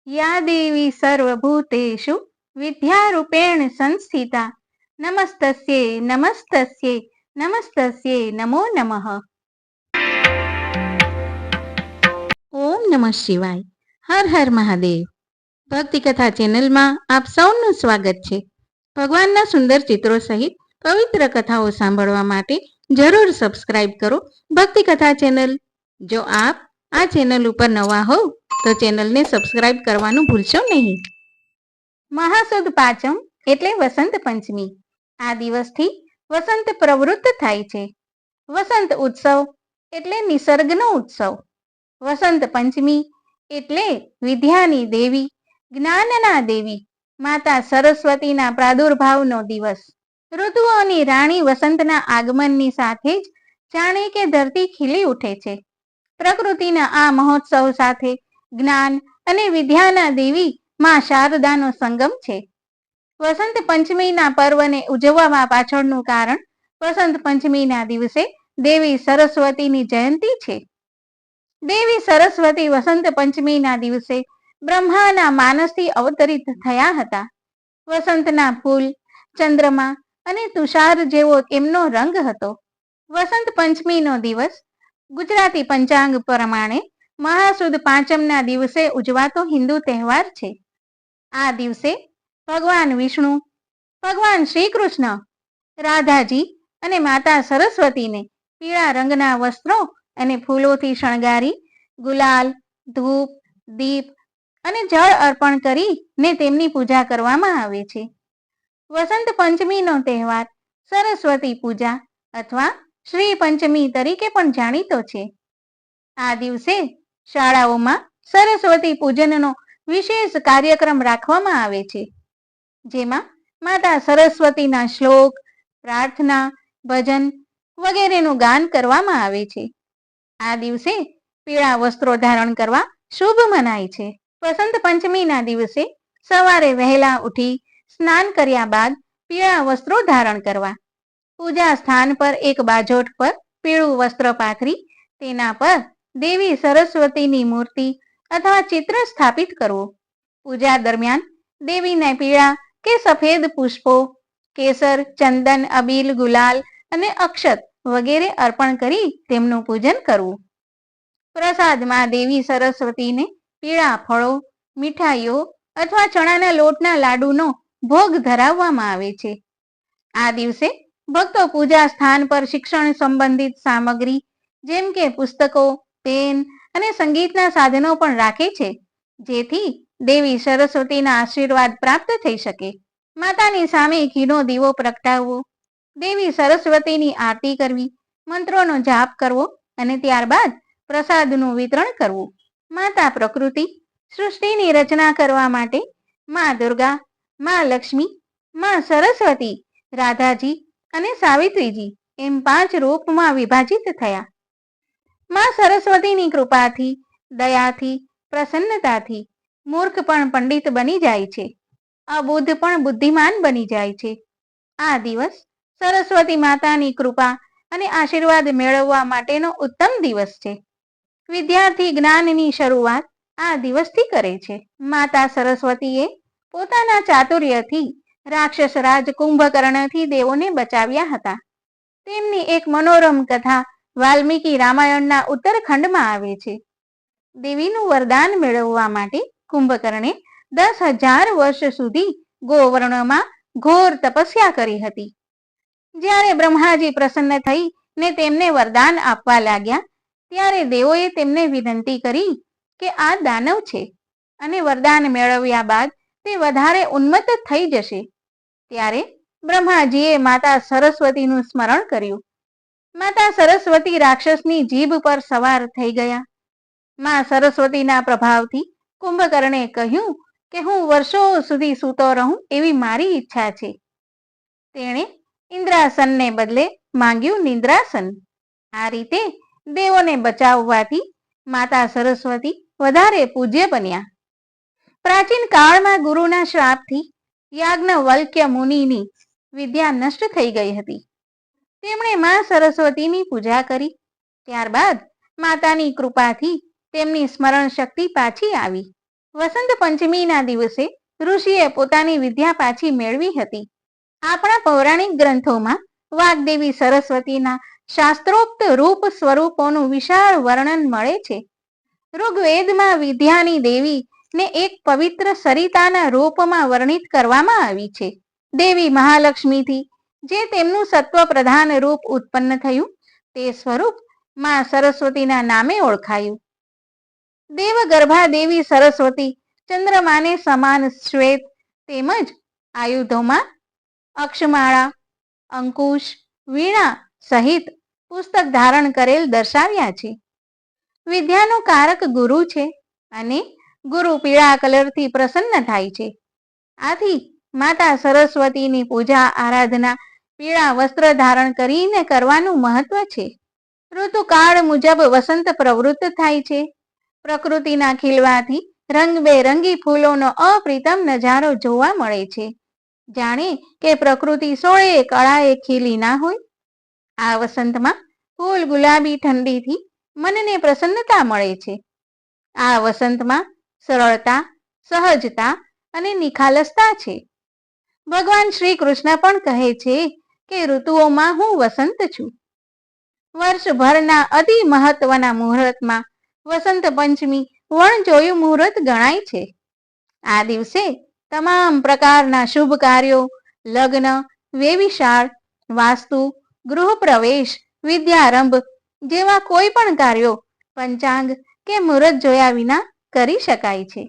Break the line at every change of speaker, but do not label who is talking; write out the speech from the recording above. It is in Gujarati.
या देवी सर्वभूतेषु विद्यारूपेण संस्थिता नमस्तस्यै नमस्तस्यै नमस्तस्यै नमो नमः। ઓમ નમઃ શિવાય. હર હર મહાદેવ. ભક્તિ કથા ચેનલમાં આપ સૌનું સ્વાગત છે. ભગવાનના સુંદર ચિત્રો સહિત પવિત્ર કથાઓ સાંભળવા માટે જરૂર સબસ્ક્રાઇબ કરો ભક્તિ કથા ચેનલ. જો આપ આ ચેનલ ઉપર નવા હોવ તો ચેનલને સબસ્ક્રાઇબ કરવાનું ભૂલશો નહીં. મહાસુદ પાંચમ એટલે વસંત પંચમી. આ દિવસથી વસંત પ્રવૃત્ત થાય છે. વસંત ઉત્સવ એટલે નિસર્ગનો ઉત્સવ. વસંત પંચમી એટલે વિદ્યાની દેવી, જ્ઞાનના દેવી માતા સરસ્વતીના પ્રાદુર્ભાવનો દિવસ. ઋતુઓની રાણી વસંતના આગમનની સાથે જ જાણે કે ધરતી ખીલી ઉઠે છે. પ્રકૃતિના આ મહોત્સવ સાથે જ્ઞાન અને વિદ્યાના દેવી માં શારદાનો સંગમ છે. વસંત પંચમીના પર્વને ઉજવવા પાછળનું કારણ વસંત પંચમીના દિવસે દેવી સરસ્વતીની જયંતી છે. દેવી સરસ્વતી વસંત પંચમીના દિવસે બ્રહ્માના માનસથી અવતરિત થયા હતા. વસંતના ફૂલ, ચંદ્રમા અને તુષાર જેવો એમનો રંગ હતો. વસંત પંચમીનો દિવસ ગુજરાતી પંચાંગ પ્રમાણે મહાસુદ પાંચમના દિવસે ઉજવાતો હિન્દુ તહેવાર છે. આ દિવસે ભગવાન વિષ્ણુ, ભગવાન શ્રી કૃષ્ણ, રાધાજી અને માતા સરસ્વતીને પીળા રંગના વસ્ત્રો અને ફૂલોથી શણગારી ગુલાલ, ધૂપ, દીપ અને જળ અર્પણ કરીને તેમની પૂજા કરવામાં આવે છે. વસંત પંચમીનો તહેવાર સરસ્વતી પૂજા અથવા શ્રી પંચમી તરીકે પણ જાણીતો છે. આ દિવસે શાળાઓમાં સરસ્વતી પૂજનનો વિશેષ કાર્યક્રમ રાખવામાં આવે છે, જેમાં માતા સરસ્વતીના શ્લોક, પ્રાર્થના, ભજન વગેરેનું ગાન કરવામાં આવે છે. આ દિવસે પીળા વસ્ત્રો ધારણ કરવા શુભ મનાય છે. વસંત પંચમીના દિવસે સવારે વહેલા ઉઠી સ્નાન કર્યા બાદ પીળા વસ્ત્રો ધારણ કરવા. પૂજા સ્થાન પર એક બાજોટ પર પીળું વસ્ત્ર પાથરી તેના પર દેવી સરસ્વતીની મૂર્તિ અથવા ચિત્ર સ્થાપિત કરવું. પૂજા દરમિયાન દેવીને પીળા કે સફેદ પુષ્પો, કેસર, ચંદન, અબીલ, ગુલાલ અને અક્ષત વગેરે અર્પણ કરી તેમનું પૂજન કરવું. પ્રસાદમાં દેવી સરસ્વતીને પીળા ફળો, મીઠાઈઓ અથવા ચણાના લોટના લાડુનો ભોગ ધરાવવામાં આવે છે. આ દિવસે ભક્તો પૂજા સ્થાન પર શિક્ષણ સંબંધિત સામગ્રી જેમ કે પુસ્તકો, પેન અને સંગીતના સાધનો પણ રાખે છે, જેથી દેવી સરસ્વતીના આશીર્વાદ પ્રાપ્ત થઈ શકે. માતાની સામે ઘીનો દીવો પ્રગટાવવો, દેવી સરસ્વતીની આરતી કરવી, મંત્રોનો જાપ કરવો અને ત્યારબાદ પ્રસાદનું વિતરણ કરવું. માતા પ્રકૃતિ સૃષ્ટિની રચના કરવા માટે મા દુર્ગા, મા લક્ષ્મી, મા સરસ્વતી, રાધાજી અને સાવિત્રીજી એમ 5 રૂપમાં વિભાજિત થયા. મા સરસ્વતીની કૃપાથી, દયાથી, પ્રસન્નતાથી મૂર્ખ પણ પંડિત બની જાય છે, અબુદ્ધ પણ બુદ્ધિમાન બની જાય છે. આ દિવસ સરસ્વતી માતાની કૃપા અને આશીર્વાદ મેળવવા માટેનો ઉત્તમ દિવસ છે. વિદ્યાર્થી જ્ઞાનની શરૂઆત આ દિવસથી કરે છે. માતા સરસ્વતીએ પોતાના ચાતુર્યથી રાક્ષસ રાજ કુંભકર્ણથી દેવોને બચાવ્યા હતા. તેમની એક મનોરમ કથા વાલ્મીકી રામાયણના ઉત્તરખંડમાં આવે છે. દેવીનું વરદાન મેળવવા માટે કુંભકર્ણે 10,000 વર્ષ સુધી ગોવર્ણમાં ઘોર તપસ્યા કરી હતી. જ્યારે બ્રહ્માજી પ્રસન્ન થઈ ને તેમને વરદાન આપવા લાગ્યા, ત્યારે દેવોએ તેમને વિનંતી કરી કે આ દાનવ છે અને વરદાન મેળવ્યા બાદ તે વધારે ઉન્મત્ત થઈ જશે. ત્યારે બ્રહ્માજીએ માતા સરસ્વતીનું સ્મરણ કર્યું. માતા સરસ્વતી રાક્ષસની જીભ પર સવાર થઈ ગયા. મા સરસ્વતીના પ્રભાવથી કુંભકર્ણે કહ્યું કે હું વર્ષો સુધી સૂતો રહું એવી મારી ઈચ્છા છે. તેણે ઇન્દ્રાસનને બદલે માંગ્યું નિદ્રાસન. આ રીતે દેવોને બચાવવાથી માતા સરસ્વતી વધારે પૂજ્ય બન્યા. પ્રાચીન કાળમાં ગુરુના શ્રાપથી યાજ્ઞવલ્ક્ય મુનિની વિદ્યા નષ્ટ થઈ ગઈ હતી. તેમણે મા સરસ્વતીની પૂજા કરી. ત્યારબાદ માતાની કૃપાથી તેમની સ્મરણ શક્તિ પાછી આવી વસંત પંચમીના દિવસે ઋષિએ પોતાની વિદ્યા પાછી મેળવી હતી. આપણા પૌરાણિક ગ્રંથોમાં વાગ્દેવી સરસ્વતીના શાસ્ત્રોક્ત રૂપ સ્વરૂપોનું વિશાળ વર્ણન મળે છે. ઋગ્વેદમાં વિદ્યાની દેવી ને એક પવિત્ર સરિતાના રૂપમાં વર્ણિત કરવામાં આવી છે. દેવી મહાલક્ષ્મીથી જે તેમનું સત્વ પ્રધાન રૂપ ઉત્પન્ન થયું તે સ્વરૂપ માં સરસ્વતીના નામે ઓળખાયું. દેવગર્ભા દેવી સરસ્વતી ચંદ્રમાને સમાન શ્વેત તેમજ આયુધોમાં અક્ષમાળા, અંકુશ, વીણા સહિત પુસ્તક ધારણ કરેલ દર્શાવ્યા છે. વિદ્યાનો કારક ગુરુ છે અને ગુરુ પીળા કલરથી પ્રસન્ન થાય છે. આથી માતા સરસ્વતીની પૂજા આરાધના પીળા વસ્ત્ર ધારણ કરીને કરવાનું મહત્વ છે. ઋતુકાળ મુજબ વસંત પ્રવૃત્ત થાય છે. પ્રકૃતિના ખીલવાથી રંગબેરંગી ફૂલોનો અપ્રિતમ નજારો જોવા મળે છે. જાણે કે પ્રકૃતિ સોળે કળાએ ખીલી ના હોય. આ વસંતમાં ફૂલ ગુલાબી ઠંડીથી મનને પ્રસન્નતા મળે છે. આ વસંતમાં સરળતા, સહજતા અને નિખાલસતા છે. ભગવાન શ્રી કૃષ્ણ પણ કહે છે કે ઋતુઓમાં હું વસંત છું. વર્ષભરના અતિ મહત્વના મુહૂર્તમાં વસંત પંચમી વણજોયું મુહૂર્ત ગણાય છે. આ દિવસે તમામ પ્રકારના શુભ કાર્યો, લગ્ન, વેવિશાળ, વાસ્તુ, ગૃહપ્રવેશ, વિદ્યારંભ જેવા કોઈ પણ કાર્યો પંચાંગ કે મુહૂર્ત જોયા વિના કરી શકાય છે.